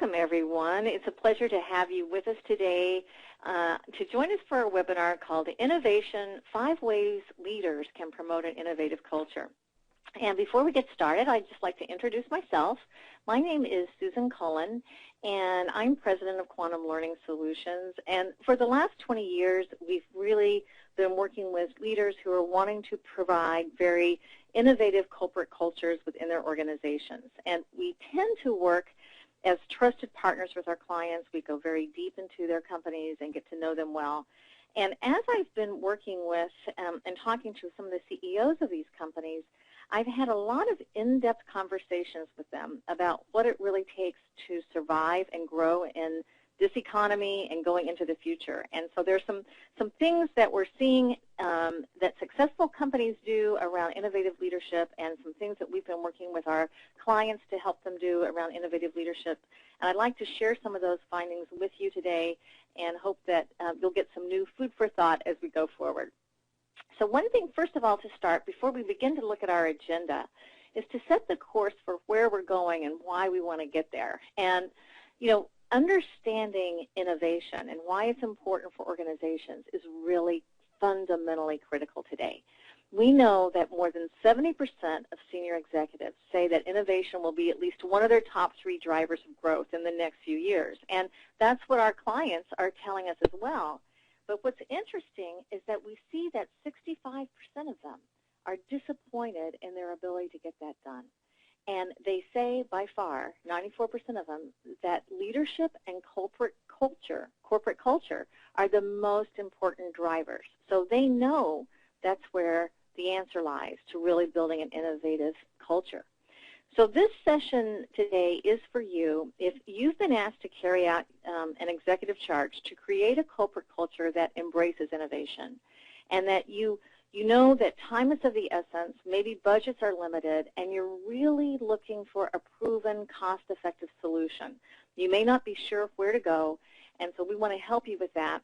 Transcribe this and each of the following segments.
Welcome, everyone. It's a pleasure to have you with us today to join us for our webinar called Innovation, 5 Ways Leaders Can Promote an Innovative Culture. And before we get started, I'd just like to introduce myself. My name is Susan Cullen, and I'm president of Quantum Learning Solutions. And for the last 20 years, we've really been working with leaders who are wanting to provide very innovative corporate cultures within their organizations. And we tend to work as trusted partners with our clients. We go very deep into their companies and get to know them well. And as I've been working with and talking to some of the CEOs of these companies, I've had a lot of in-depth conversations with them about what it really takes to survive and grow in this economy and going into the future. And so there's some things that we're seeing that successful companies do around innovative leadership, and some things that we've been working with our clients to help them do around innovative leadership. And I'd like to share some of those findings with you today and hope that you'll get some new food for thought as we go forward. So one thing, first of all, to start, before we begin to look at our agenda, is to set the course for where we're going and why we want to get there. And, you know, understanding innovation and why it's important for organizations is really fundamentally critical today. We know that more than 70% of senior executives say that innovation will be at least one of their top 3 drivers of growth in the next few years. And that's what our clients are telling us as well. But what's interesting is that we see that 65% of them are disappointed in their ability to get that done. And they say by far, 94% of them, that leadership and corporate culture are the most important drivers. So they know that's where the answer lies to really building an innovative culture. So this session today is for you if you've been asked to carry out an executive charge to create a corporate culture that embraces innovation, and that you know that time is of the essence, maybe budgets are limited, and you're really looking for a proven, cost-effective solution. You may not be sure where to go, and so we want to help you with that.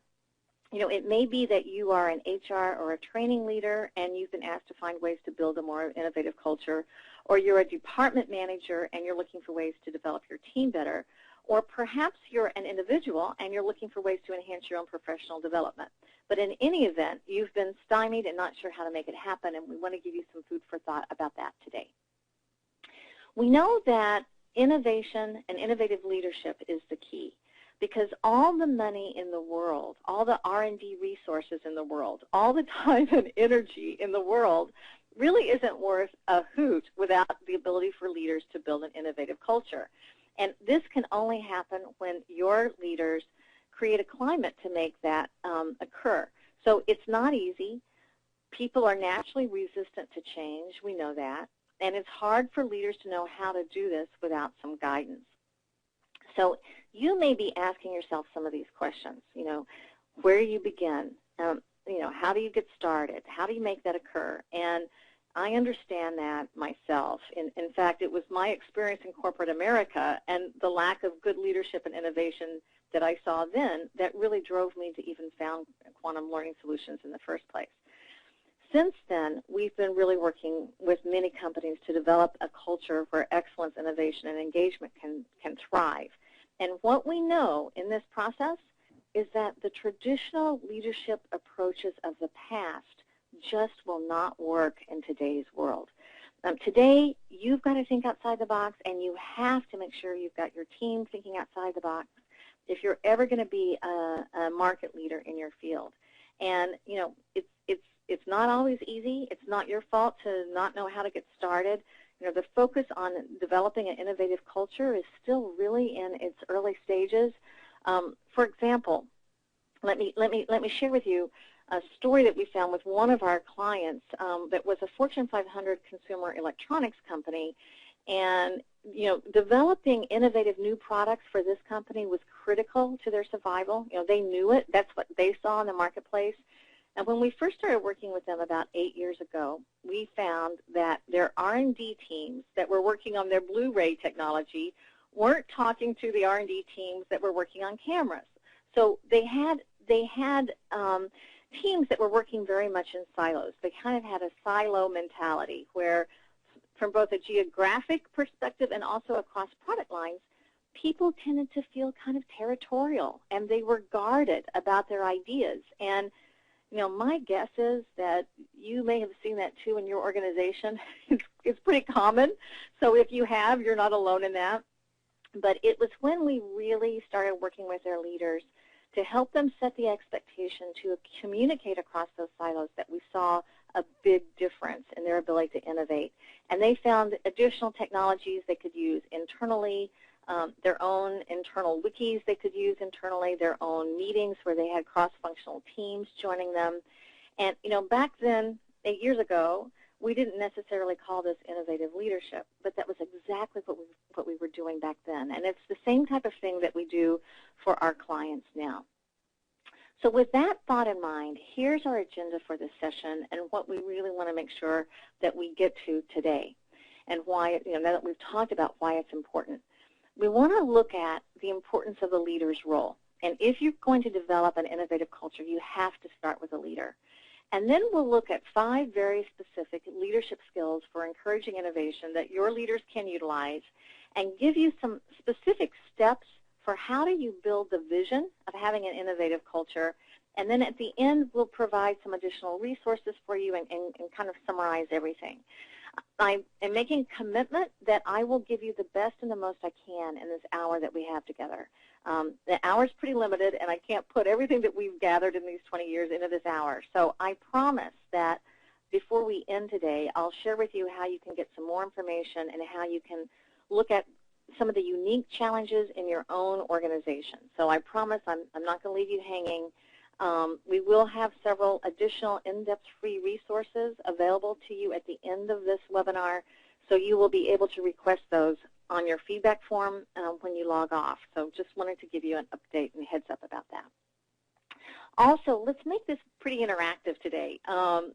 You know, it may be that you are an HR or a training leader and you've been asked to find ways to build a more innovative culture, or you're a department manager and you're looking for ways to develop your team better, or perhaps you're an individual and you're looking for ways to enhance your own professional development. But in any event, you've been stymied and not sure how to make it happen, and we want to give you some food for thought about that today. We know that innovation and innovative leadership is the key, because all the money in the world, all the R&D resources in the world, all the time and energy in the world really isn't worth a hoot without the ability for leaders to build an innovative culture. And this can only happen when your leaders create a climate to make that occur. So it's not easy. People are naturally resistant to change. We know that. And it's hard for leaders to know how to do this without some guidance. So you may be asking yourself some of these questions. You know, where do you begin? You know, how do you get started? How do you make that occur? And I understand that myself. In fact, it was my experience in corporate America and the lack of good leadership and innovation that I saw then that really drove me to even found Quantum Learning Solutions in the first place. Since then, we've been really working with many companies to develop a culture where excellence, innovation, and engagement can thrive. And what we know in this process is that the traditional leadership approaches of the past just will not work in today's world. Today, you've got to think outside the box, and you have to make sure you've got your team thinking outside the box if you're ever going to be a market leader in your field. And, you know, it's not always easy. It's not your fault to not know how to get started. You know, the focus on developing an innovative culture is still really in its early stages. For example, let me share with you a story that we found with one of our clients that was a Fortune 500 consumer electronics company. And, you know, developing innovative new products for this company was critical to their survival. You know, they knew it. That's what they saw in the marketplace. And when we first started working with them about 8 years ago, we found that their R&D teams that were working on their Blu-ray technology weren't talking to the R&D teams that were working on cameras. So they had teams that were working very much in silos. They kind of had a silo mentality where, from both a geographic perspective and also across product lines, people tended to feel kind of territorial, and they were guarded about their ideas. And my guess is that you may have seen that too in your organization. It's pretty common. So if you have, you're not alone in that. But it was when we really started working with their leaders to help them set the expectation to communicate across those silos that we saw a big difference in their ability to innovate. And they found additional technologies they could use internally, their own internal wikis they could use internally, their own meetings where they had cross-functional teams joining them. And, back then, 8 years ago, we didn't necessarily call this innovative leadership, but that was exactly what we were doing back then. And it's the same type of thing that we do for our clients now. So with that thought in mind, here's our agenda for this session and what we really want to make sure that we get to today, and why, now that we've talked about why it's important. We want to look at the importance of the leader's role. And if you're going to develop an innovative culture, you have to start with a leader. And then we'll look at 5 very specific leadership skills for encouraging innovation that your leaders can utilize, and give you some specific steps for how do you build the vision of having an innovative culture. And then at the end, we'll provide some additional resources for you and kind of summarize everything. I am making a commitment that I will give you the best and the most I can in this hour that we have together. The hour is pretty limited, and I can't put everything that we've gathered in these 20 years into this hour. So I promise that before we end today, I'll share with you how you can get some more information and how you can look at some of the unique challenges in your own organization. So I promise I'm not going to leave you hanging. We will have several additional in-depth free resources available to you at the end of this webinar, so you will be able to request those on your feedback form when you log off. So just wanted to give you an update and heads up about that. Also, let's make this pretty interactive today.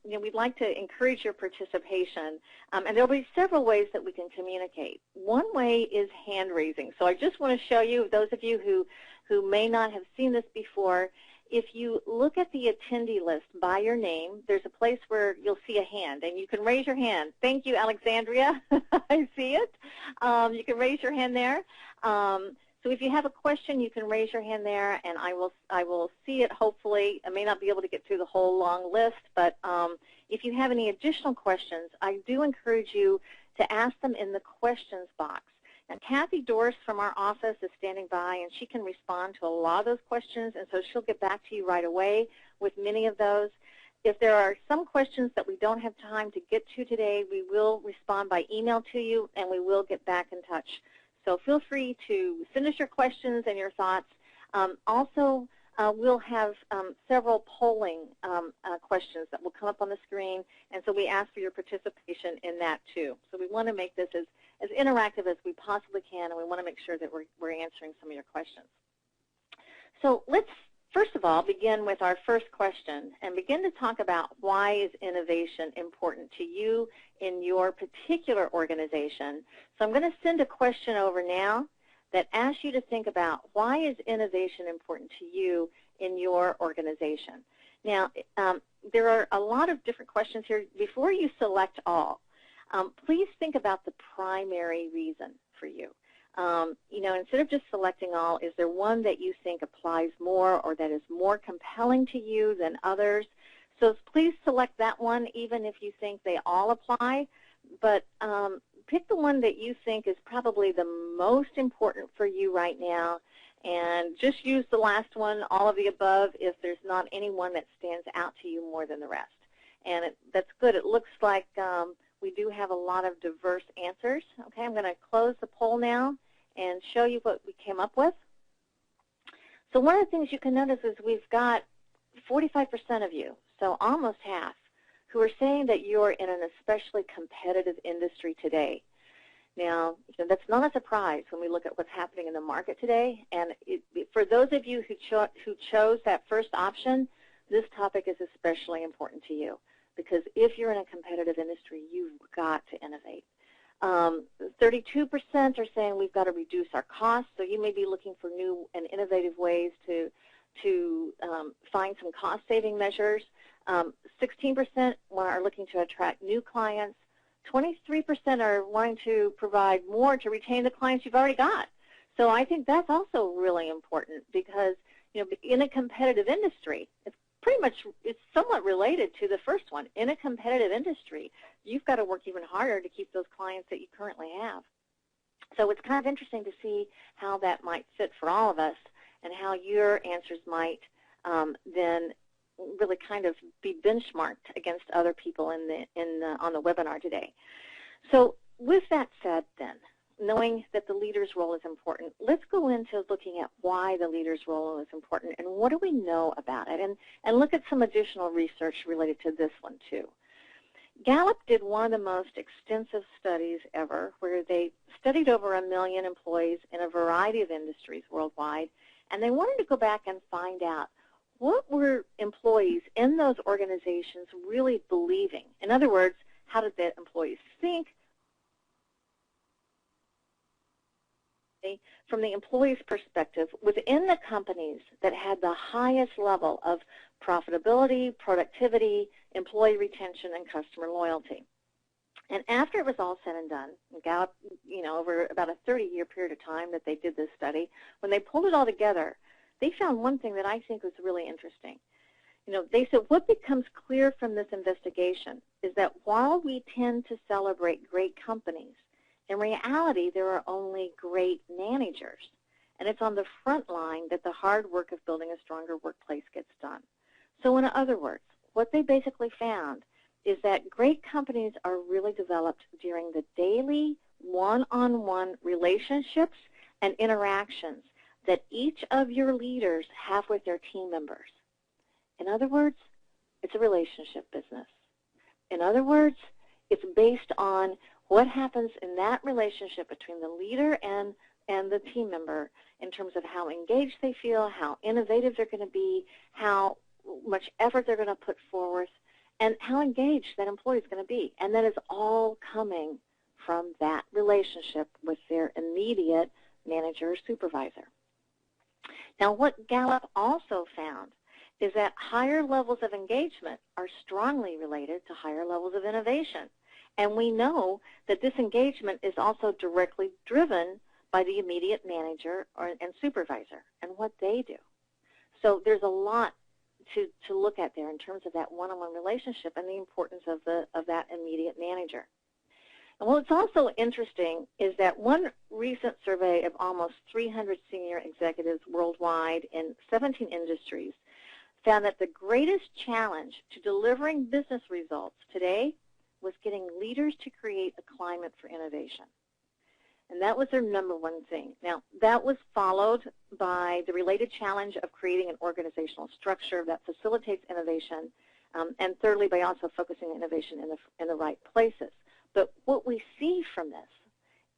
We'd like to encourage your participation, and there will be several ways that we can communicate. One way is hand raising. So I just want to show you, those of you who may not have seen this before, if you look at the attendee list by your name, there's a place where you'll see a hand, and you can raise your hand. Thank you, Alexandria. I see it. You can raise your hand there. So if you have a question, you can raise your hand there, and I will see it, hopefully. I may not be able to get through the whole long list, but if you have any additional questions, I do encourage you to ask them in the questions box. And Kathy Dorse from our office is standing by, and she can respond to a lot of those questions, and so she'll get back to you right away with many of those. If there are some questions that we don't have time to get to today, we will respond by email to you, and we will get back in touch. So feel free to send us your questions and your thoughts. Also, we'll have several polling questions that will come up on the screen, and so we ask for your participation in that too. So we want to make this as interactive as we possibly can, and we want to make sure that we're answering some of your questions. So let's first of all begin with our first question and begin to talk about why is innovation important to you in your particular organization. So I'm going to send a question over now that asks you to think about why is innovation important to you in your organization. Now, there are a lot of different questions here. Before you select all, please think about the primary reason for you. Instead of just selecting all, is there one that you think applies more or that is more compelling to you than others? So please select that one, even if you think they all apply. But pick the one that you think is probably the most important for you right now, and just use the last one, all of the above, if there's not any one that stands out to you more than the rest. And that's good. It looks like we do have a lot of diverse answers. Okay, I'm going to close the poll now and show you what we came up with. So one of the things you can notice is we've got 45% of you, so almost half, who are saying that you're in an especially competitive industry today. Now, that's not a surprise when we look at what's happening in the market today. And for those of you who chose that first option, this topic is especially important to you, because if you're in a competitive industry, you've got to innovate. 32% are saying we've got to reduce our costs, so you may be looking for new and innovative ways to find some cost-saving measures. 16% are looking to attract new clients. 23% are wanting to provide more to retain the clients you've already got. So I think that's also really important because, in a competitive industry, it's somewhat related to the first one. In a competitive industry, you've got to work even harder to keep those clients that you currently have. So it's kind of interesting to see how that might fit for all of us and how your answers might then really kind of be benchmarked against other people on the webinar today. So with that said then, knowing that the leader's role is important, let's go into looking at why the leader's role is important and what do we know about it, and look at some additional research related to this one too. Gallup did one of the most extensive studies ever, where they studied over 1 million employees in a variety of industries worldwide, and they wanted to go back and find out what were employees in those organizations really believing. In other words, how did the employees think? From the employee's perspective, within the companies that had the highest level of profitability, productivity, employee retention, and customer loyalty. And after it was all said and done, Gallup, over about a 30-year period of time that they did this study, when they pulled it all together, they found one thing that I think was really interesting. They said what becomes clear from this investigation is that while we tend to celebrate great companies, in reality, there are only great managers, and it's on the front line that the hard work of building a stronger workplace gets done. So in other words, what they basically found is that great companies are really developed during the daily one-on-one relationships and interactions that each of your leaders have with their team members. In other words, it's a relationship business. In other words, it's based on what happens in that relationship between the leader and the team member in terms of how engaged they feel, how innovative they're going to be, how much effort they're going to put forth, and how engaged that employee is going to be. And that is all coming from that relationship with their immediate manager or supervisor. Now, what Gallup also found is that higher levels of engagement are strongly related to higher levels of innovation. And we know that this engagement is also directly driven by the immediate manager and supervisor and what they do. So there's a lot to look at there in terms of that one-on-one relationship and the importance of that immediate manager. And what's also interesting is that one recent survey of almost 300 senior executives worldwide in 17 industries found that the greatest challenge to delivering business results today was getting leaders to create a climate for innovation. And that was their number one thing. Now, that was followed by the related challenge of creating an organizational structure that facilitates innovation, and thirdly, by also focusing innovation in the right places. But what we see from this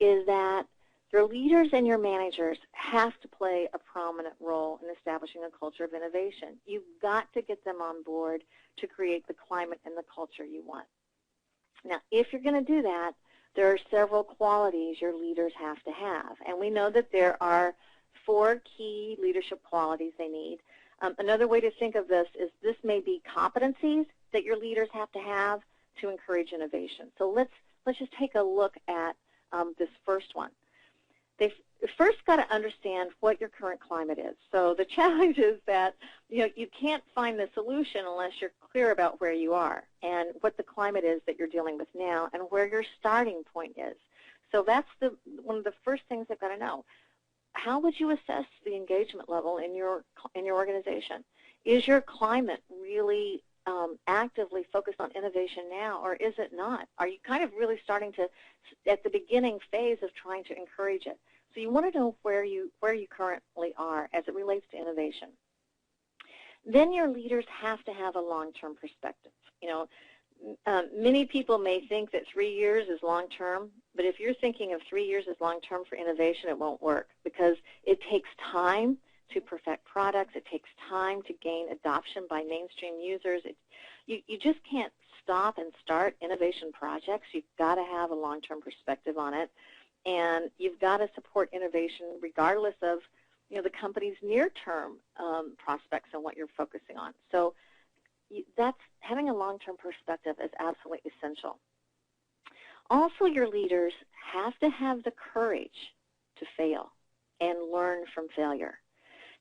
is that your leaders and your managers have to play a prominent role in establishing a culture of innovation. You've got to get them on board to create the climate and the culture you want. Now, if you're going to do that, there are several qualities your leaders have to have. And we know that there are 4 key leadership qualities they need. Another way to think of this may be competencies that your leaders have to encourage innovation. So let's just take a look at this first one. They've first got to understand what your current climate is. So the challenge is that you can't find the solution unless you're clear about where you are and what the climate is that you're dealing with now and where your starting point is. So that's one of the first things they've got to know. How would you assess the engagement level in your organization? Is your climate really actively focused on innovation now, or is it not? Are you kind of really starting to, at the beginning phase of trying to encourage it? So you want to know where you currently are as it relates to innovation. Then your leaders have to have a long-term perspective. Many people may think that 3 years is long-term, but if you're thinking of 3 years as long-term for innovation, it won't work because it takes time to perfect products. It takes time to gain adoption by mainstream users. You just can't stop and start innovation projects. You've got to have a long-term perspective on it, and you've got to support innovation regardless of the company's near-term prospects and what you're focusing on. So that's having a long-term perspective is absolutely essential. Also, your leaders have to have the courage to fail. and learn from failure.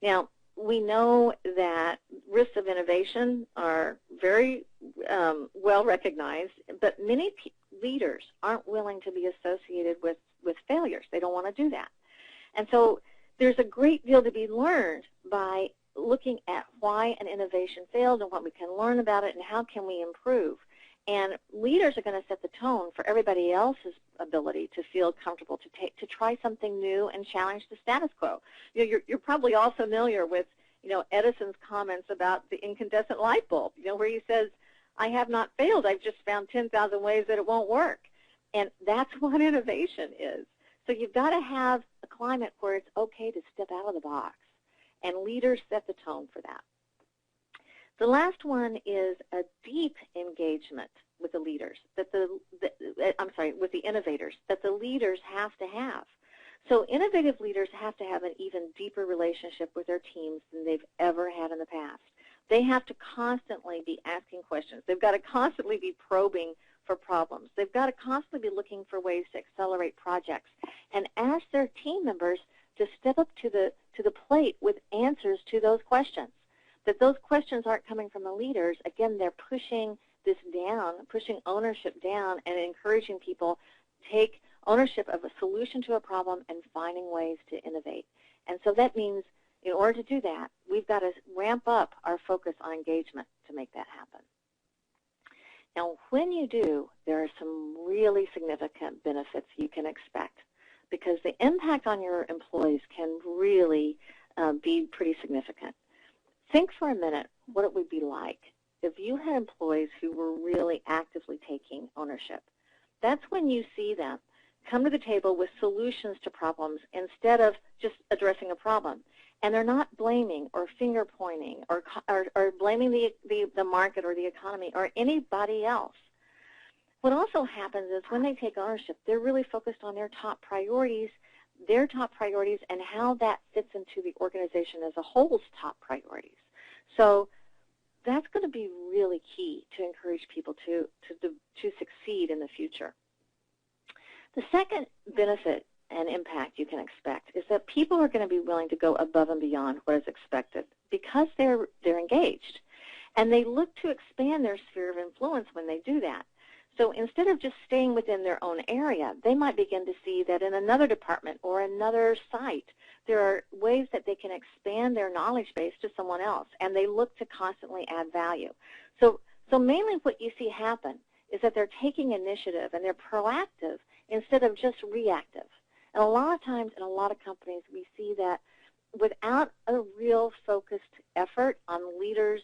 Now, we know that risks of innovation are very well recognized, but many leaders aren't willing to be associated with failures. They don't want to do that. And so there's a great deal to be learned by looking at why an innovation failed and what we can learn about it and how can we improve. And leaders are going to set the tone for everybody else's ability to feel comfortable to try something new and challenge the status quo. You're probably all familiar with Edison's comments about the incandescent light bulb. Where he says, "I have not failed. I've just found 10,000 ways that it won't work." And that's what innovation is. So you've got to have a climate where it's okay to step out of the box, and leaders set the tone for that. The last one is a deep engagement with the leaders, with the innovators, that the leaders have to have. So innovative leaders have to have an even deeper relationship with their teams than they've ever had in the past. They have to constantly be asking questions. They've got to constantly be probing for problems. They've got to constantly be looking for ways to accelerate projects and ask their team members to step up to the plate with answers to those questions. That those questions aren't coming from the leaders. Again, they're pushing this down, pushing ownership down, and encouraging people to take ownership of a solution to a problem and finding ways to innovate. And so that means in order to do that, we've got to ramp up our focus on engagement to make that happen. Now, when you do, there are some really significant benefits you can expect, because the impact on your employees can really be pretty significant. Think for a minute what it would be like if you had employees who were really actively taking ownership. That's when you see them come to the table with solutions to problems instead of just addressing a problem. And they're not blaming or finger pointing or blaming the market or the economy or anybody else. What also happens is when they take ownership, they're really focused on their top priorities and how that fits into the organization as a whole's top priorities. So that's going to be really key to encourage people to succeed in the future. The second benefit and impact you can expect is that people are going to be willing to go above and beyond what is expected because they're engaged, and they look to expand their sphere of influence when they do that. So instead of just staying within their own area, they might begin to see that in another department or another site, there are ways that they can expand their knowledge base to someone else, and they look to constantly add value. So mainly what you see happen is that they're taking initiative and they're proactive instead of just reactive. And a lot of times in a lot of companies, we see that without a real focused effort on leaders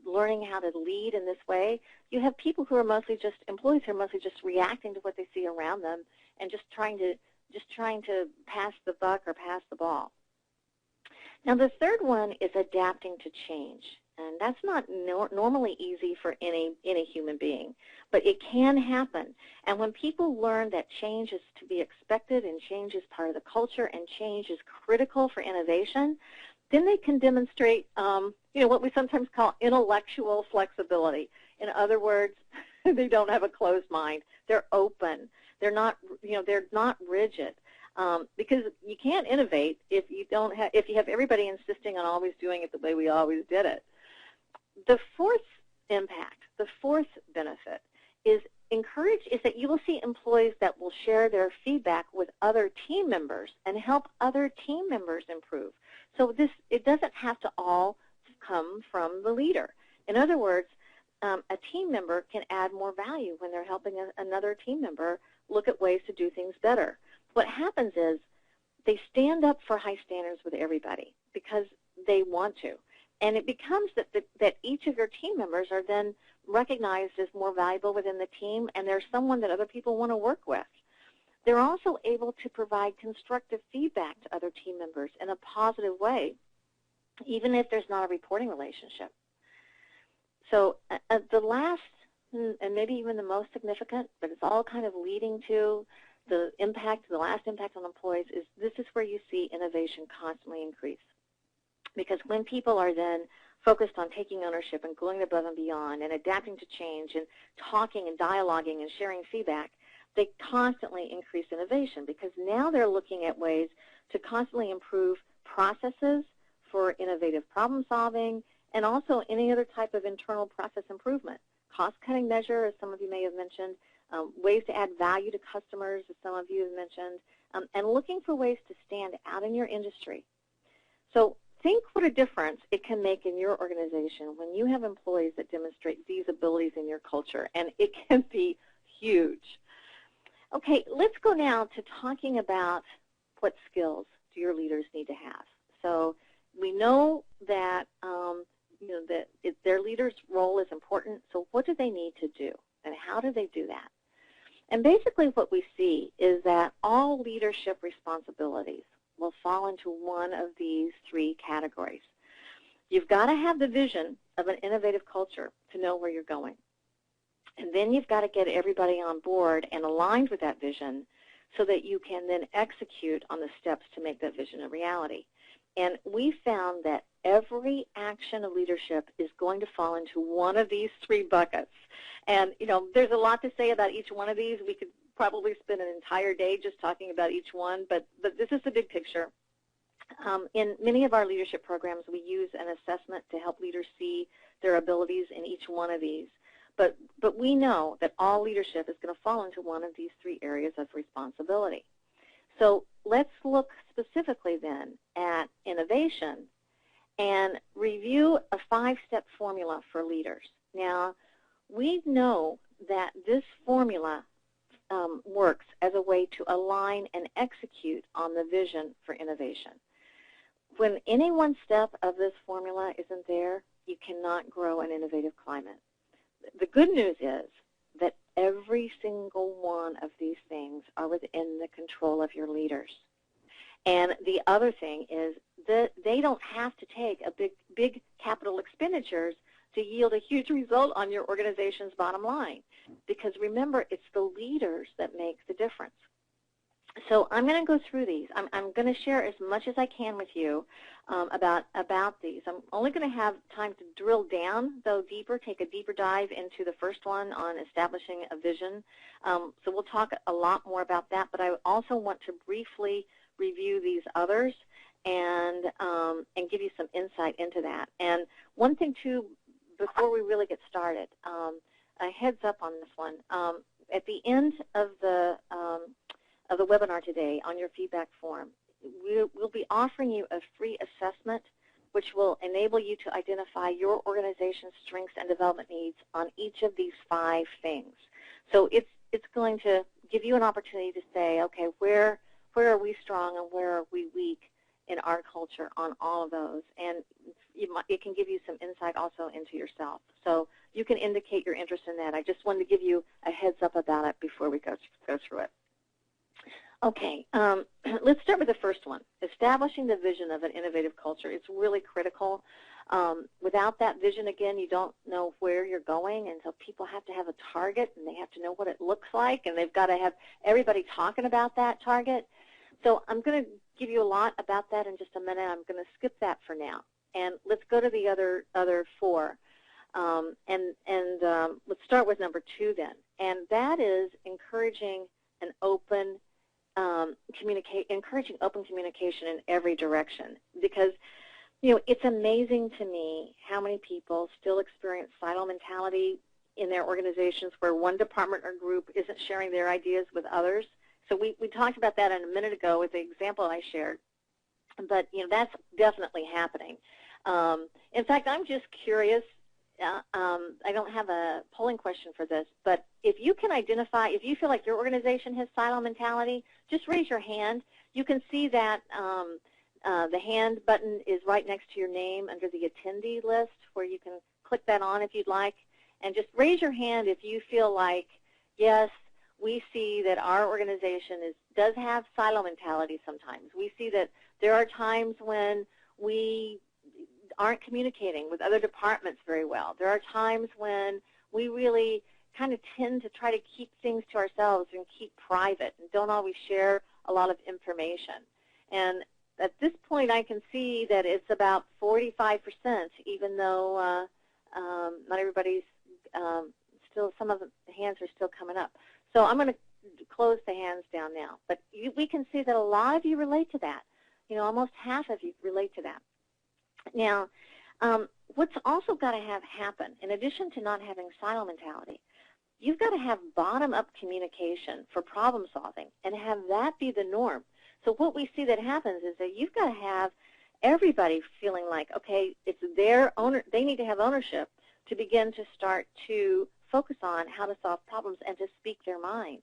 learning how to lead in this way, you have people who are mostly just employees who are mostly just reacting to what they see around them and just trying to pass the buck or pass the ball. Now, the third one is adapting to change, and that's not normally easy for any human being, but it can happen. And when people learn that change is to be expected and change is part of the culture and change is critical for innovation, then they can demonstrate, what we sometimes call intellectual flexibility. In other words, they don't have a closed mind. They're open. They're not rigid. Because you can't innovate if you have everybody insisting on always doing it the way we always did it. The fourth impact, the fourth benefit is that you will see employees that will share their feedback with other team members and help other team members improve. So it doesn't have to all come from the leader. In other words, a team member can add more value when they're helping another team member look at ways to do things better. What happens is they stand up for high standards with everybody because they want to. And it becomes that each of your team members are then recognized as more valuable within the team, and they're someone that other people want to work with. They're also able to provide constructive feedback to other team members in a positive way, even if there's not a reporting relationship. So the last, and maybe even the most significant, but it's all kind of leading to the last impact on employees, is this is where you see innovation constantly increase. Because when people are then focused on taking ownership and going above and beyond and adapting to change and talking and dialoguing and sharing feedback, they constantly increase innovation because now they're looking at ways to constantly improve processes for innovative problem solving, and also any other type of internal process improvement. Cost-cutting measure, as some of you may have mentioned, ways to add value to customers, as some of you have mentioned, and looking for ways to stand out in your industry. So think what a difference it can make in your organization when you have employees that demonstrate these abilities in your culture, and it can be huge. Okay, let's go now to talking about what skills do your leaders need to have. So we know that their leader's role is important, so what do they need to do, and how do they do that? And basically what we see is that all leadership responsibilities will fall into one of these three categories. You've got to have the vision of an innovative culture to know where you're going. And then you've got to get everybody on board and aligned with that vision so that you can then execute on the steps to make that vision a reality. And we found that every action of leadership is going to fall into one of these three buckets. And, there's a lot to say about each one of these. We could probably spend an entire day just talking about each one, but this is the big picture. In many of our leadership programs, we use an assessment to help leaders see their abilities in each one of these. But we know that all leadership is going to fall into one of these three areas of responsibility. So let's look specifically then at innovation and review a 5-step formula for leaders. Now, we know that this formula works as a way to align and execute on the vision for innovation. When any one step of this formula isn't there, you cannot grow an innovative climate. The good news is that every single one of these things are within the control of your leaders. And the other thing is that they don't have to take a big capital expenditures to yield a huge result on your organization's bottom line. Because remember, it's the leaders that make the difference. So I'm going to go through these. I'm going to share as much as I can with you about these. I'm only going to have time to drill down, though, deeper, take a deeper dive into the first one on establishing a vision. So we'll talk a lot more about that, but I also want to briefly review these others and give you some insight into that. And one thing, too, before we really get started, a heads up on this one. At the end of the webinar today, on your feedback form, we'll be offering you a free assessment which will enable you to identify your organization's strengths and development needs on each of these 5 things. So it's going to give you an opportunity to say, okay, where are we strong and where are we weak in our culture on all of those, and it can give you some insight also into yourself. So you can indicate your interest in that. I just wanted to give you a heads up about it before we go through it. Okay, let's start with the first one, establishing the vision of an innovative culture. It's really critical. Without that vision, again, you don't know where you're going, and so people have to have a target, and they have to know what it looks like, and they've got to have everybody talking about that target. So I'm going to give you a lot about that in just a minute. I'm going to skip that for now, and let's go to the other 4. Let's start with number 2 then, and that is encouraging an open encouraging open communication in every direction, because it's amazing to me how many people still experience silo mentality in their organizations where one department or group isn't sharing their ideas with others. So we talked about that a minute ago with the example I shared, but that's definitely happening. In fact, I'm just curious. I don't have a polling question for this, but if you can identify, if you feel like your organization has silo mentality, just raise your hand. You can see that the hand button is right next to your name under the attendee list, where you can click that on if you'd like, and just raise your hand if you feel like, yes, we see that our organization does have silo mentality sometimes. We see that there are times when we aren't communicating with other departments very well. There are times when we really kind of tend to try to keep things to ourselves and keep private and don't always share a lot of information. And at this point, I can see that it's about 45%, even though not everybody's still, some of the hands are still coming up. So I'm going to close the hands down now. But we can see that a lot of you relate to that. Almost half of you relate to that. Now, what's also got to have happen, in addition to not having silo mentality, you've got to have bottom-up communication for problem solving and have that be the norm. So what we see that happens is that you've got to have everybody feeling like, okay, it's their owner, they need to have ownership to begin to start to focus on how to solve problems and to speak their mind.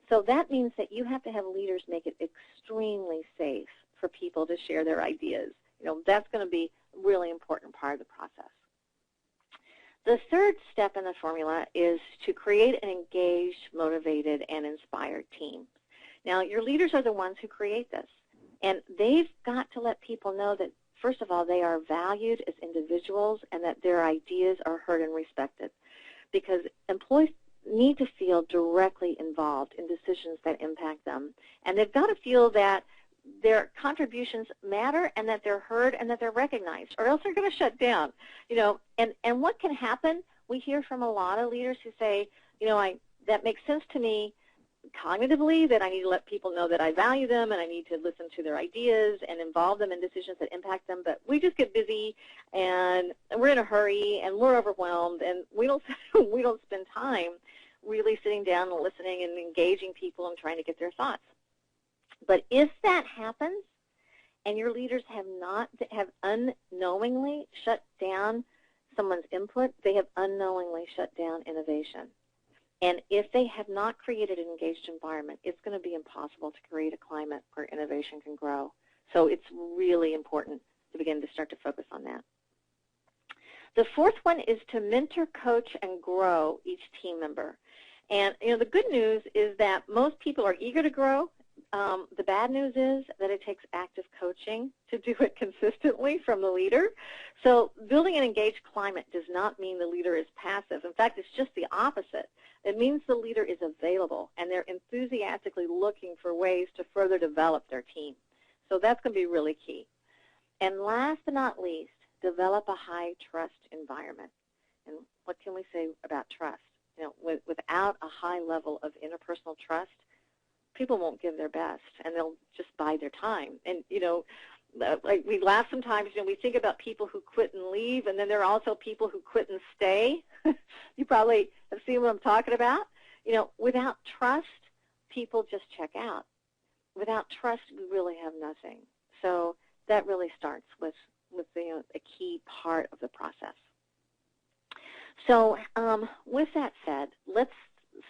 So that means that you have to have leaders make it extremely safe for people to share their ideas. That's going to be a really important part of the process. The third step in the formula is to create an engaged, motivated, and inspired team. Now, your leaders are the ones who create this, and they've got to let people know that, first of all, they are valued as individuals and that their ideas are heard and respected, because employees need to feel directly involved in decisions that impact them, and they've got to feel that their contributions matter and that they're heard and that they're recognized, or else they're going to shut down. And what can happen, we hear from a lot of leaders who say, that makes sense to me cognitively, that I need to let people know that I value them and I need to listen to their ideas and involve them in decisions that impact them, but we just get busy and we're in a hurry and we're overwhelmed and we don't spend time really sitting down and listening and engaging people and trying to get their thoughts. But if that happens and your leaders have unknowingly shut down someone's input, they have unknowingly shut down innovation. And if they have not created an engaged environment, it's going to be impossible to create a climate where innovation can grow. So it's really important to begin to start to focus on that. The fourth one is to mentor, coach, and grow each team member. And the good news is that most people are eager to grow. The bad news is that it takes active coaching to do it consistently from the leader. So building an engaged climate does not mean the leader is passive. In fact, it's just the opposite. It means the leader is available, and they're enthusiastically looking for ways to further develop their team. So that's going to be really key. And last but not least, develop a high-trust environment. And what can we say about trust? Without a high level of interpersonal trust, people won't give their best, and they'll just bide their time. And, like we laugh sometimes, we think about people who quit and leave, and then there are also people who quit and stay. You probably have seen what I'm talking about. Without trust, people just check out. Without trust, we really have nothing. So that really starts with a key part of the process. So with that said, let's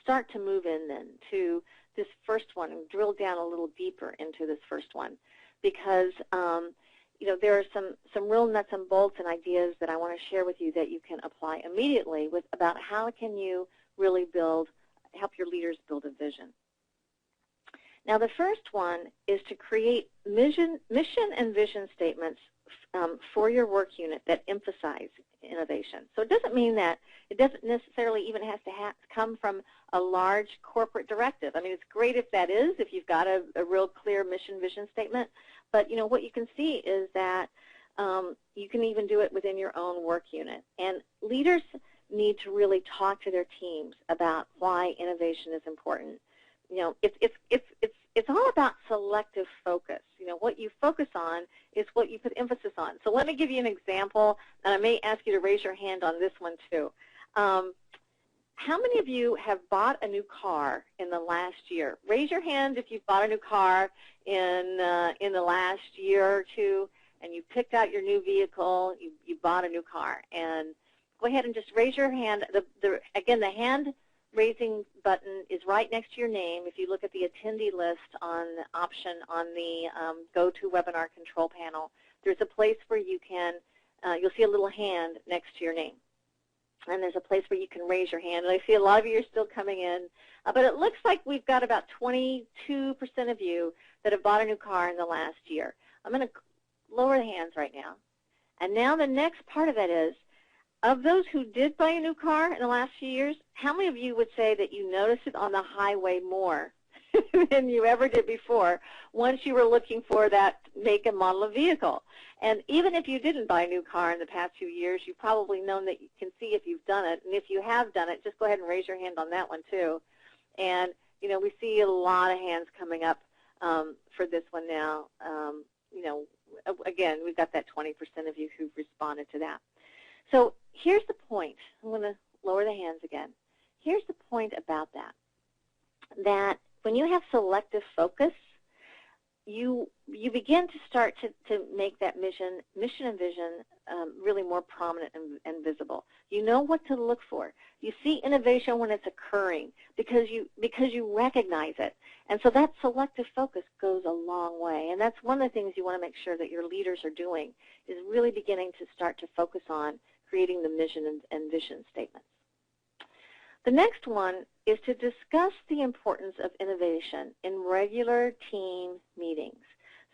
start to move in then to this first one and drill down a little deeper into this first one, because there are some real nuts and bolts and ideas that I want to share with you that you can apply immediately about how can you really help your leaders build a vision. Now, the first one is to create mission and vision statements for your work unit that emphasize innovation. So it doesn't mean that it doesn't necessarily even have to come from a large corporate directive. I mean, it's great if that is, if you've got a real clear mission vision statement. But, what you can see is that you can even do it within your own work unit. And leaders need to really talk to their teams about why innovation is important. It's all about selective focus. What you focus on is what you put emphasis on. So let me give you an example, and I may ask you to raise your hand on this one too. How many of you have bought a new car in the last year? Raise your hand if you've bought a new car in the last year or two, and you picked out your new vehicle, you bought a new car. And go ahead and just raise your hand. Again, the hand raising button is right next to your name. If you look at the attendee list on the option on the GoToWebinar control panel, there's a place where you can, you'll see a little hand next to your name. And there's a place where you can raise your hand. And I see a lot of you are still coming in. But it looks like we've got about 22% of you that have bought a new car in the last year. I'm going to lower the hands right now. And now the next part of that is, of those who did buy a new car in the last few years, how many of you would say that you noticed it on the highway more than you ever did before once you were looking for that make and model of vehicle? And even if you didn't buy a new car in the past few years, you've probably known that you can see if you've done it. And if you have done it, just go ahead and raise your hand on that one too. And, we see a lot of hands coming up for this one now. again, we've got that 20% of you who've responded to that. So here's the point. I'm going to lower the hands again. Here's the point about that when you have selective focus, you begin to start to make that mission and vision really more prominent and visible. You know what to look for. You see innovation when it's occurring because you recognize it. And so that selective focus goes a long way. And that's one of the things you want to make sure that your leaders are doing, is really beginning to start to focus on creating the mission and vision statements. The next one is to discuss the importance of innovation in regular team meetings.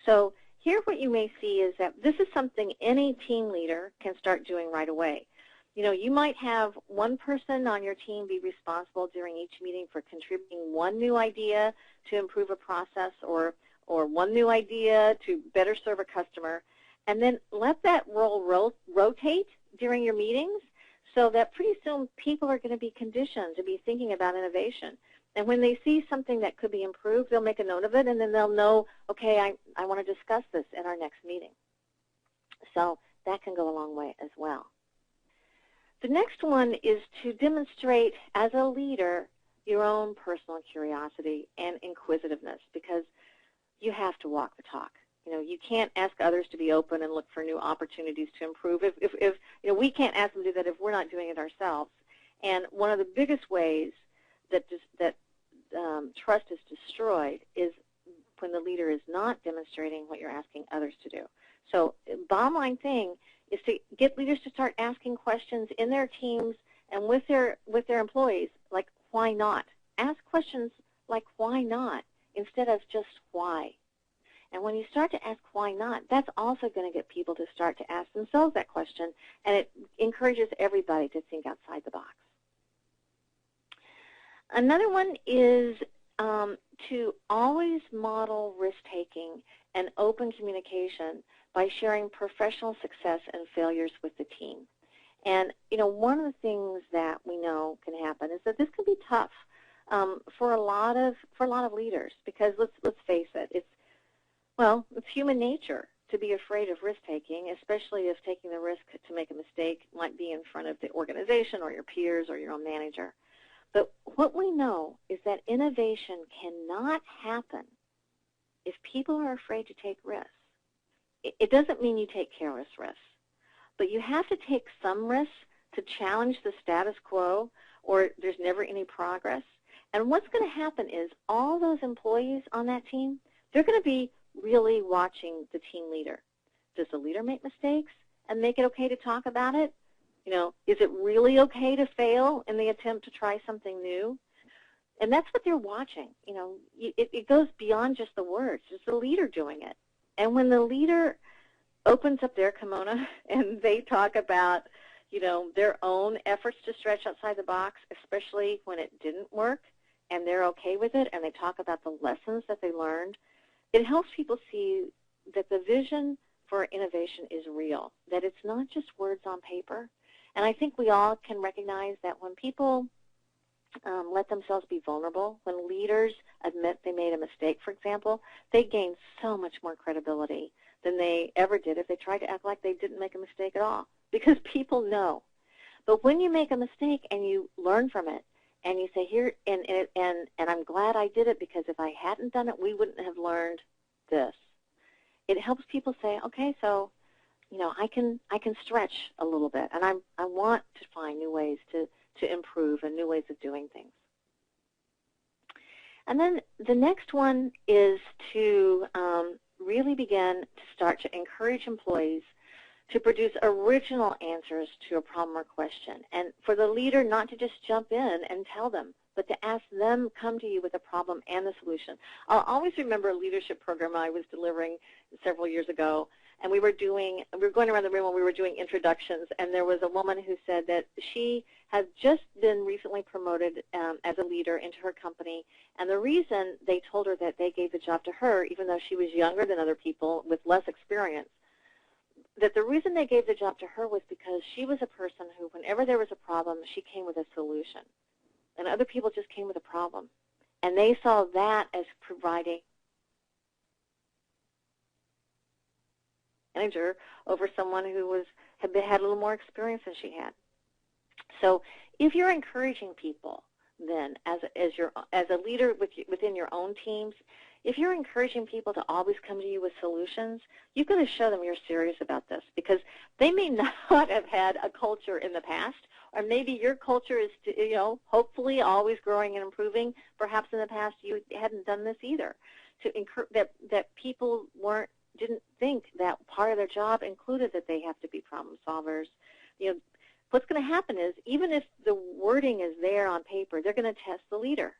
So here what you may see is that this is something any team leader can start doing right away. You might have one person on your team be responsible during each meeting for contributing one new idea to improve a process or one new idea to better serve a customer, and then let that role rotate during your meetings, so that pretty soon people are going to be conditioned to be thinking about innovation. And when they see something that could be improved, they'll make a note of it, and then they'll know, okay, I want to discuss this in our next meeting. So that can go a long way as well. The next one is to demonstrate as a leader your own personal curiosity and inquisitiveness, because you have to walk the talk. You can't ask others to be open and look for new opportunities to improve. If we can't ask them to do that if we're not doing it ourselves. And one of the biggest ways that trust is destroyed is when the leader is not demonstrating what you're asking others to do. So bottom line thing is to get leaders to start asking questions in their teams and with their employees, like why not? Ask questions like why not instead of just why. And when you start to ask why not, that's also going to get people to start to ask themselves that question, and it encourages everybody to think outside the box. Another one is to always model risk-taking and open communication by sharing professional success and failures with the team. And one of the things that we know can happen is that this can be tough for a lot of leaders, because let's face it, it's human nature to be afraid of risk-taking, especially if taking the risk to make a mistake might be in front of the organization or your peers or your own manager. But what we know is that innovation cannot happen if people are afraid to take risks. It doesn't mean you take careless risks, but you have to take some risks to challenge the status quo, or there's never any progress. And what's going to happen is all those employees on that team, they're going to be really watching the team leader. Does the leader make mistakes and make it okay to talk about it? Is it really okay to fail in the attempt to try something new? And that's what they're watching. It goes beyond just the words. It's the leader doing it. And when the leader opens up their kimono and they talk about, their own efforts to stretch outside the box, especially when it didn't work, and they're okay with it, and they talk about the lessons that they learned, it helps people see that the vision for innovation is real, that it's not just words on paper. And I think we all can recognize that when people let themselves be vulnerable, when leaders admit they made a mistake, for example, they gain so much more credibility than they ever did if they tried to act like they didn't make a mistake at all, because people know. But when you make a mistake and you learn from it, and you say, here, and I'm glad I did it, because if I hadn't done it, we wouldn't have learned this. It helps people say, okay, so I can stretch a little bit, and I want to find new ways to improve and new ways of doing things. And then the next one is to really begin to start to encourage employees to produce original answers to a problem or question, and for the leader not to just jump in and tell them, but to ask them come to you with a problem and the solution. I'll always remember a leadership program I was delivering several years ago, and we were going around the room and we were doing introductions, and there was a woman who said that she had just been recently promoted as a leader into her company, and the reason they told her that they gave the job to her, even though she was younger than other people with less experience, that the reason they gave the job to her was because she was a person who, whenever there was a problem, she came with a solution. And other people just came with a problem. And they saw that as providing manager over someone who had a little more experience than she had. So if you're encouraging people, then as a leader within your own teams, if you're encouraging people to always come to you with solutions, you've got to show them you're serious about this, because they may not have had a culture in the past, or maybe your culture is, hopefully always growing and improving. Perhaps in the past you hadn't done this either. That people didn't think that part of their job included that they have to be problem solvers. What's going to happen is, even if the wording is there on paper, they're going to test the leader.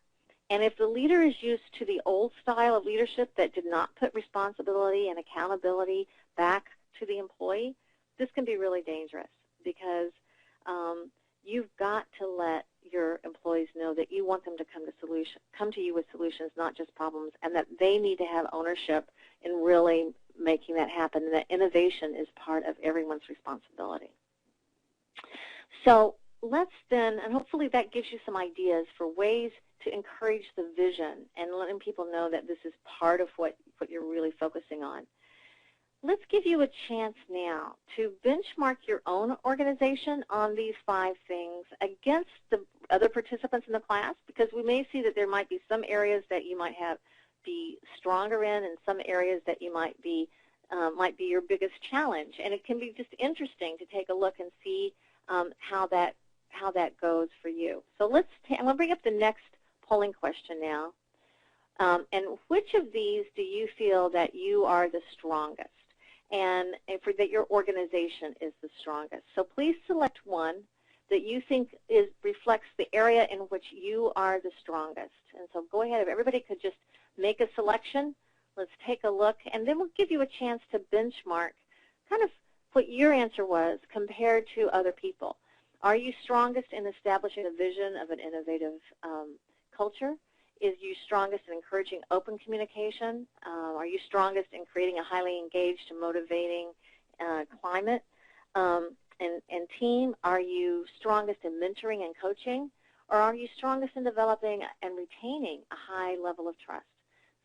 And if the leader is used to the old style of leadership that did not put responsibility and accountability back to the employee, this can be really dangerous, because you've got to let your employees know that you want them to come to you with solutions, not just problems, and that they need to have ownership in really making that happen, and that innovation is part of everyone's responsibility. So let's then, and hopefully that gives you some ideas for ways to encourage the vision and letting people know that this is part of what you're really focusing on. Let's give you a chance now to benchmark your own organization on these 5 things against the other participants in the class, because we may see that there might be some areas that you might be stronger in, and some areas that you might be your biggest challenge. And it can be just interesting to take a look and see how that goes for you. So I'm going to bring up the next polling question now. And which of these do you feel that you are the strongest, and that your organization is the strongest? So please select one that you think reflects the area in which you are the strongest. And so go ahead, if everybody could just make a selection, let's take a look, and then we'll give you a chance to benchmark kind of what your answer was compared to other people. Are you strongest in establishing a vision of an innovative culture? Is you strongest in encouraging open communication? Are you strongest in creating a highly engaged and motivating climate and team? Are you strongest in mentoring and coaching? Or are you strongest in developing and retaining a high level of trust?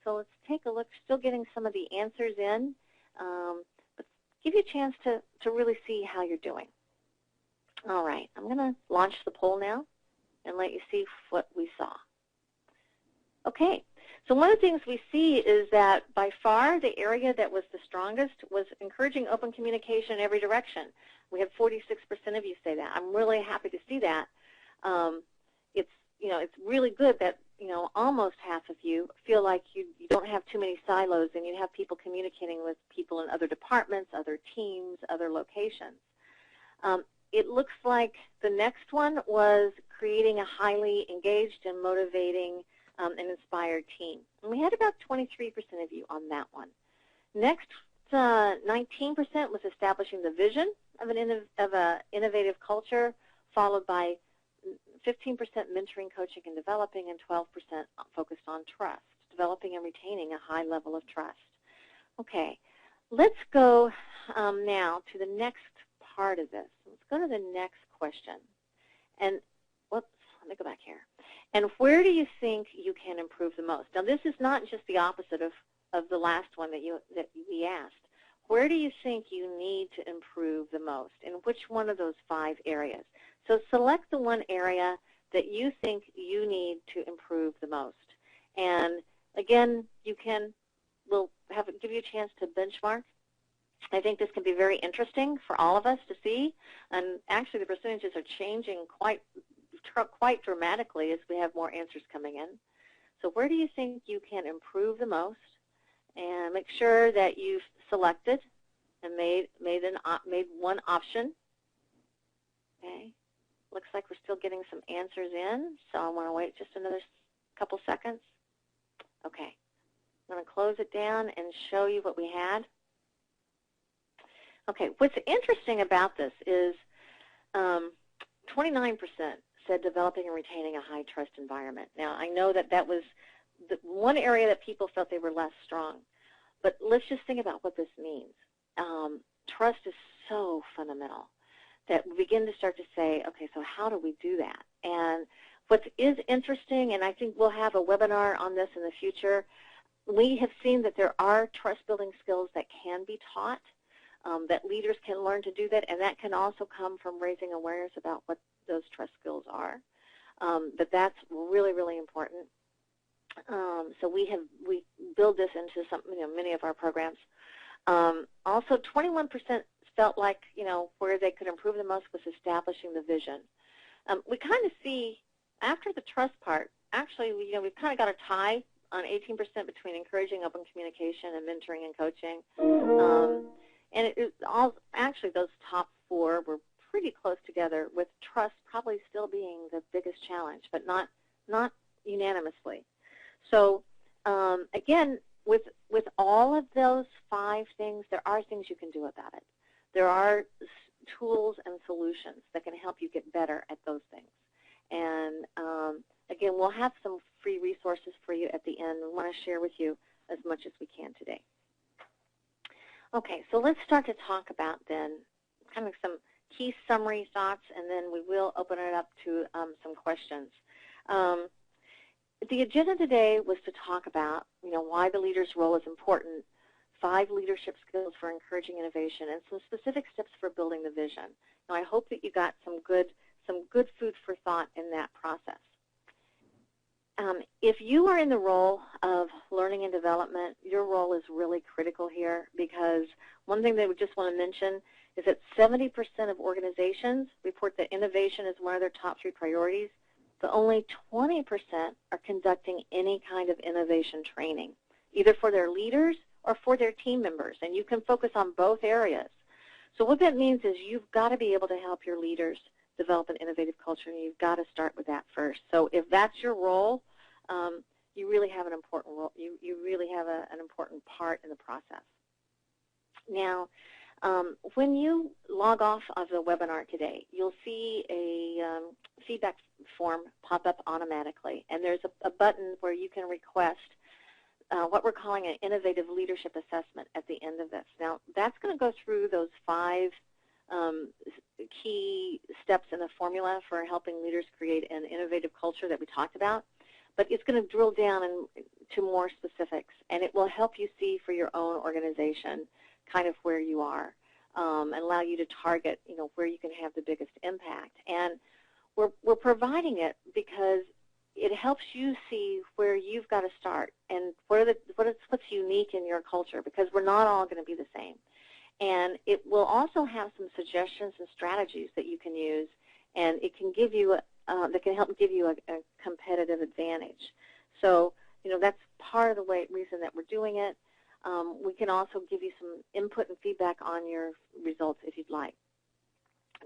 So let's take a look, still getting some of the answers in, but give you a chance to really see how you're doing. All right, I'm going to launch the poll now and let you see what we saw. Okay, so one of the things we see is that by far the area that was the strongest was encouraging open communication in every direction. We had 46% of you say that. I'm really happy to see that. It's really good that almost half of you feel like you don't have too many silos, and you have people communicating with people in other departments, other teams, other locations. It looks like the next one was creating a highly engaged and motivating and inspired team. And we had about 23% of you on that one. Next, 19% was establishing the vision of an innovative culture, followed by 15% mentoring, coaching, and developing, and 12% focused on trust, developing and retaining a high level of trust. Okay, let's go now to the next part of this. Let's go to the next question. And whoops, let me go back here. And where do you think you can improve the most? Now, this is not just the opposite of the last one that we asked. Where do you think you need to improve the most? In which one of those 5 areas? So select the one area that you think you need to improve the most. And again, we'll give you a chance to benchmark. I think this can be very interesting for all of us to see. And actually, the percentages are changing quite dramatically as we have more answers coming in. So where do you think you can improve the most? And make sure that you've selected and made one option. Okay. Looks like we're still getting some answers in, so I want to wait just another couple seconds. Okay. I'm going to close it down and show you what we had. Okay. What's interesting about this is 29% said developing and retaining a high trust environment. Now, I know that was the one area that people felt they were less strong, but let's just think about what this means. Trust is so fundamental that we begin to start to say, okay, so how do we do that? And what is interesting, and I think we'll have a webinar on this in the future, we have seen that there are trust-building skills that can be taught. that leaders can learn to do that, and that can also come from raising awareness about what those trust skills are. But that's really, really important. So we build this into many of our programs. Also, 21% felt like where they could improve the most was establishing the vision. We kind of see after the trust part, actually, we've kind of got a tie on 18% between encouraging open communication and mentoring and coaching. And actually those top four were pretty close together, with trust probably still being the biggest challenge, but not unanimously. So again, with all of those 5 things, there are things you can do about it. There are tools and solutions that can help you get better at those things. And again, we'll have some free resources for you at the end. We want to share with you as much as we can today. Okay, so let's start to talk about then kind of some key summary thoughts, and then we will open it up to some questions. The agenda today was to talk about why the leader's role is important, 5 leadership skills for encouraging innovation, and some specific steps for building the vision. Now, I hope that you got some good food for thought in that process. If you are in the role of learning and development, your role is really critical here, because one thing that we just want to mention is that 70% of organizations report that innovation is one of their top 3 priorities, but only 20% are conducting any kind of innovation training, either for their leaders or for their team members, and you can focus on both areas. So what that means is you've got to be able to help your leaders develop an innovative culture, and you've got to start with that first. So if that's your role, you really have an important role. You really have an important part in the process. Now, when you log off of the webinar today, you'll see a feedback form pop up automatically, and there's a button where you can request what we're calling an innovative leadership assessment at the end of this. Now, that's going to go through those 5 key steps in the formula for helping leaders create an innovative culture that we talked about, but it's going to drill down to more specifics, and it will help you see for your own organization kind of where you are, and allow you to target where you can have the biggest impact. And we're providing it because it helps you see where you've got to start and what's unique in your culture, because we're not all going to be the same. And it will also have some suggestions and strategies that you can use, and it can give you that can help give you a competitive advantage. So that's part of the reason that we're doing it. We can also give you some input and feedback on your results if you'd like.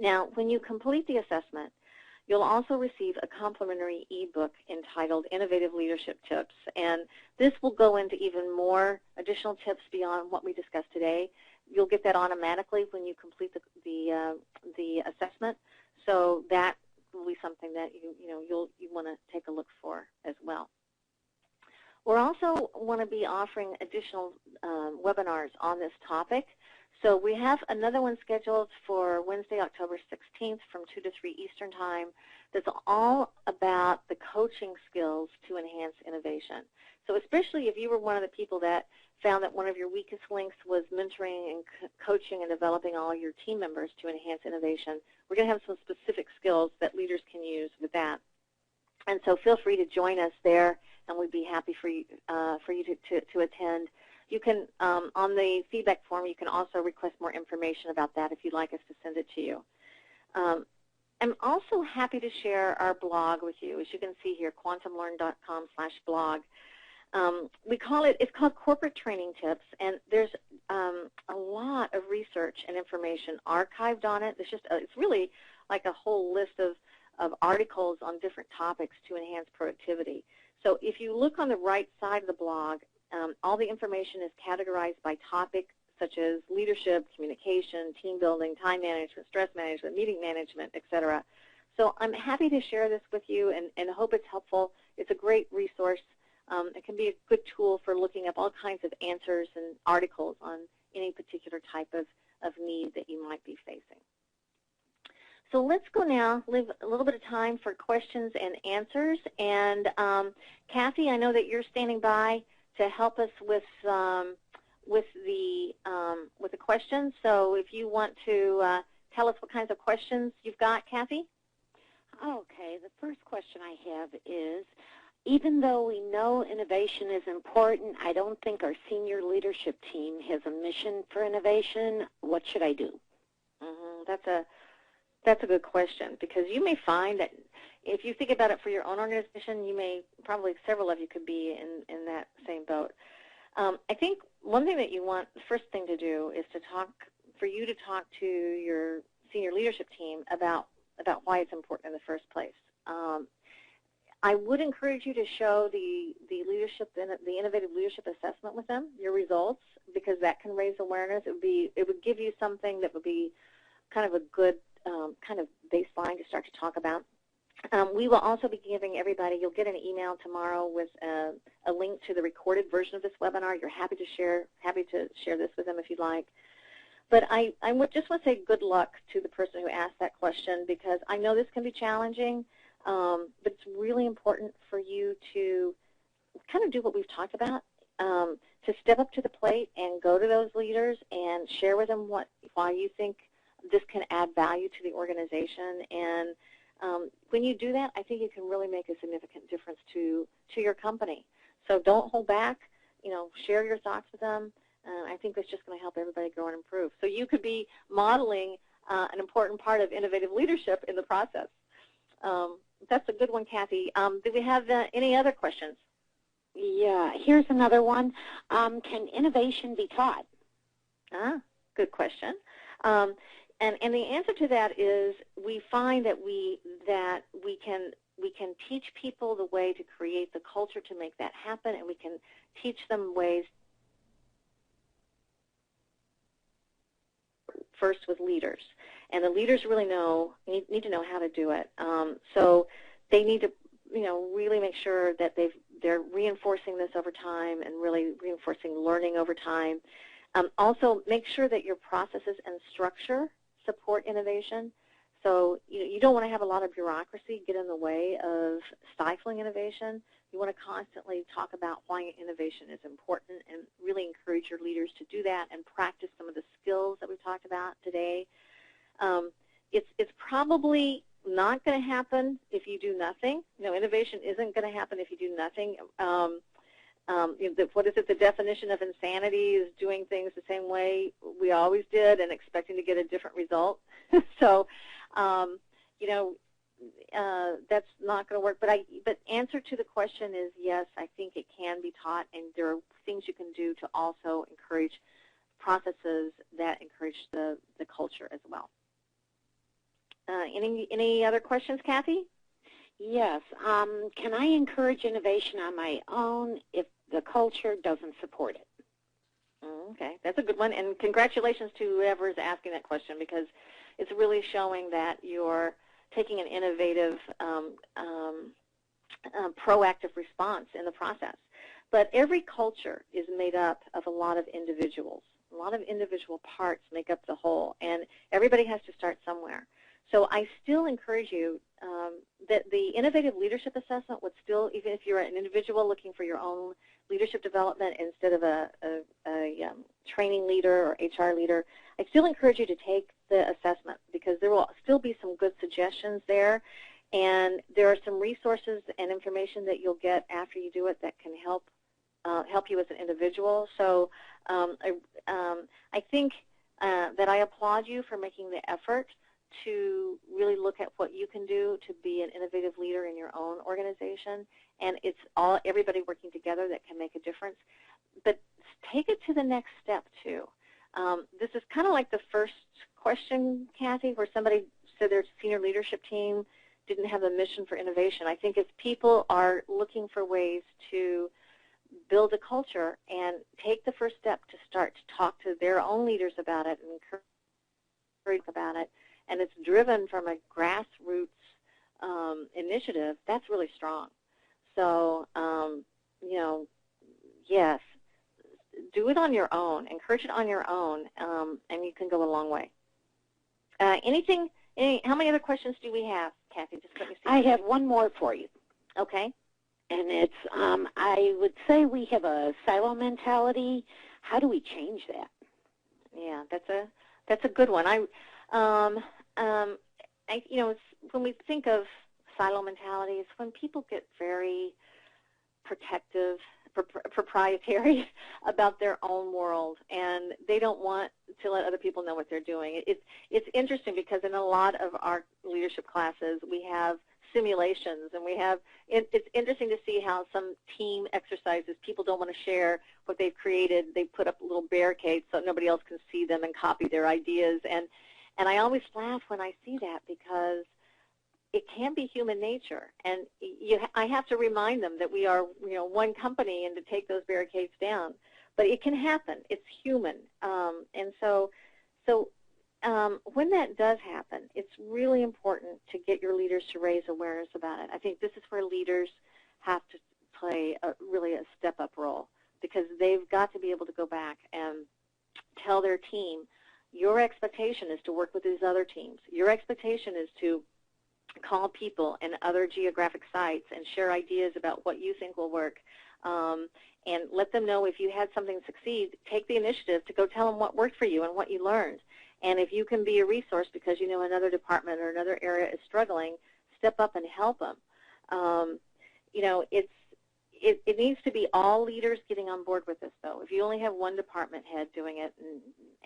Now, when you complete the assessment, you'll also receive a complimentary ebook entitled Innovative Leadership Tips, and this will go into even more additional tips beyond what we discussed today. You'll get that automatically when you complete the assessment, so that will be something that you want to take a look for as well. We're also want to be offering additional webinars on this topic. So we have another one scheduled for Wednesday, October 16th from 2 to 3 Eastern Time that's all about the coaching skills to enhance innovation. So especially if you were one of the people that found that one of your weakest links was mentoring and coaching and developing all your team members to enhance innovation, we're going to have some specific skills that leaders can use with that. And so feel free to join us there, and we'd be happy for you to attend. You can, on the feedback form, you can also request more information about that if you'd like us to send it to you. I'm also happy to share our blog with you. As you can see here, quantumlearn.com/blog. It's called Corporate Training Tips, and there's a lot of research and information archived on it. It's really like a whole list of articles on different topics to enhance productivity. So if you look on the right side of the blog, all the information is categorized by topic, such as leadership, communication, team building, time management, stress management, meeting management, etc. So I'm happy to share this with you and hope it's helpful. It's a great resource. It can be a good tool for looking up all kinds of answers and articles on any particular type of need that you might be facing. So let's go now, leave a little bit of time for questions and answers. And Kathy, I know that you're standing by to help us with with the questions. So if you want to tell us what kinds of questions you've got, Kathy. Okay, the first question I have is, even though we know innovation is important, I don't think our senior leadership team has a mission for innovation. What should I do? That's a good question, because you may find that if you think about it for your own organization, you may, probably several of you could be in that same boat. I think one thing that you want, the first thing to do is for you to talk to your senior leadership team about why it's important in the first place. I would encourage you to show the innovative leadership assessment with them, your results, because that can raise awareness. It would give you something that would be kind of a good kind of baseline to start to talk about. We will also be giving everybody, you'll get an email tomorrow with a link to the recorded version of this webinar. You're happy to share this with them if you'd like. But I would just want to say good luck to the person who asked that question, because I know this can be challenging, but it's really important for you to kind of do what we've talked about, to step up to the plate and go to those leaders and share with them why you think this can add value to the organization. And when you do that, I think you can really make a significant difference to your company. So don't hold back. Share your thoughts with them. I think that's just going to help everybody grow and improve. So you could be modeling an important part of innovative leadership in the process. That's a good one, Kathy. Do we have any other questions? Yeah, here's another one. Can innovation be taught? Good question. And the answer to that is we find that we can teach people the way to create the culture to make that happen, and we can teach them ways first with leaders. And the leaders really need to know how to do it. So they need to really make sure that they're reinforcing this over time and really reinforcing learning over time. Also, make sure that your processes and structure support innovation. So you don't want to have a lot of bureaucracy get in the way of stifling innovation. You want to constantly talk about why innovation is important and really encourage your leaders to do that and practice some of the skills that we've talked about today. It's probably not going to happen if you do nothing. Innovation isn't going to happen if you do nothing. What is it? The definition of insanity is doing things the same way we always did and expecting to get a different result. So, that's not going to work. But answer to the question is yes, I think it can be taught, and there are things you can do to also encourage processes that encourage the culture as well. Any other questions, Kathy? Yes. Can I encourage innovation on my own if the culture doesn't support it? Okay, that's a good one, and congratulations to whoever is asking that question, because it's really showing that you're taking an innovative, proactive response in the process. But every culture is made up of a lot of individuals. A lot of individual parts make up the whole, and everybody has to start somewhere. So I still encourage you that the innovative leadership assessment would still, even if you're an individual looking for your own leadership development instead of a training leader or HR leader, I still encourage you to take the assessment, because there will still be some good suggestions there, and there are some resources and information that you'll get after you do it that can help you as an individual. So I think that I applaud you for making the effort to really look at what you can do to be an innovative leader in your own organization, and it's everybody working together that can make a difference. But take it to the next step too. This is kind of like the first question, Kathy, where somebody said their senior leadership team didn't have a mission for innovation. I think if people are looking for ways to build a culture and take the first step to start to talk to their own leaders about it and encourage about it, and it's driven from a grassroots initiative, that's really strong. So, yes, do it on your own, encourage it on your own, and you can go a long way. How many other questions do we have, Kathy? Just let me see. I have one more for you. Okay. And it's, I would say we have a silo mentality. how do we change that? Yeah, that's a good one. It's, when we think of silo mentalities, when people get very protective, proprietary about their own world, and they don't want to let other people know what they're doing. It's interesting because in a lot of our leadership classes we have simulations, and it's interesting to see how some team exercises, people don't want to share what they've created. They put up little barricades so nobody else can see them and copy their ideas, and I always laugh when I see that, because it can be human nature, and I have to remind them that we are, one company, and to take those barricades down. But it can happen. It's human, and so when that does happen, it's really important to get your leaders to raise awareness about it. I think this is where leaders have to play really a step-up role, because they've got to be able to go back and tell their team, your expectation is to work with these other teams. Your expectation is to call people in other geographic sites and share ideas about what you think will work, and let them know if you had something succeed, take the initiative to go tell them what worked for you and what you learned. And if you can be a resource because you know another department or another area is struggling, step up and help them. It needs to be all leaders getting on board with this, though. If you only have one department head doing it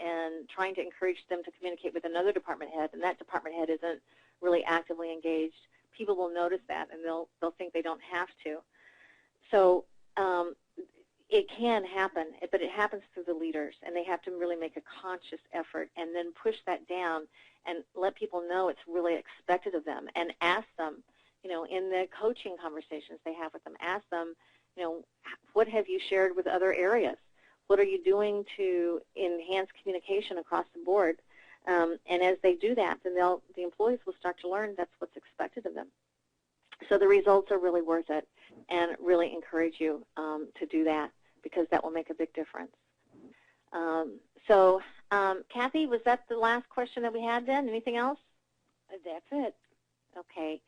and trying to encourage them to communicate with another department head, and that department head isn't really actively engaged, people will notice that, and they'll think they don't have to. So it can happen, but it happens through the leaders, and they have to really make a conscious effort and then push that down and let people know it's really expected of them, and ask them, in the coaching conversations they have with them, ask them, what have you shared with other areas? What are you doing to enhance communication across the board? And as they do that, then the employees will start to learn that's what's expected of them. So the results are really worth it, and really encourage you to do that, because that will make a big difference. Kathy, was that the last question that we had then? Anything else? That's it. Okay.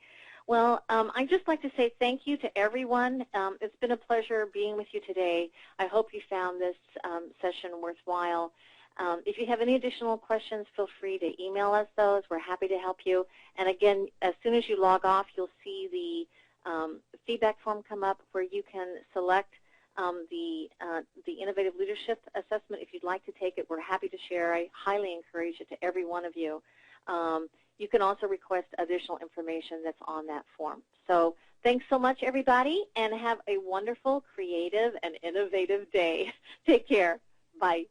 Well, I'd just like to say thank you to everyone. It's been a pleasure being with you today. I hope you found this session worthwhile. If you have any additional questions, feel free to email us those. We're happy to help you. And again, as soon as you log off, you'll see the feedback form come up where you can select the Innovative Leadership Assessment. If you'd like to take it, we're happy to share. I highly encourage it to every one of you. You can also request additional information that's on that form. So thanks so much, everybody, and have a wonderful, creative, and innovative day. Take care. Bye.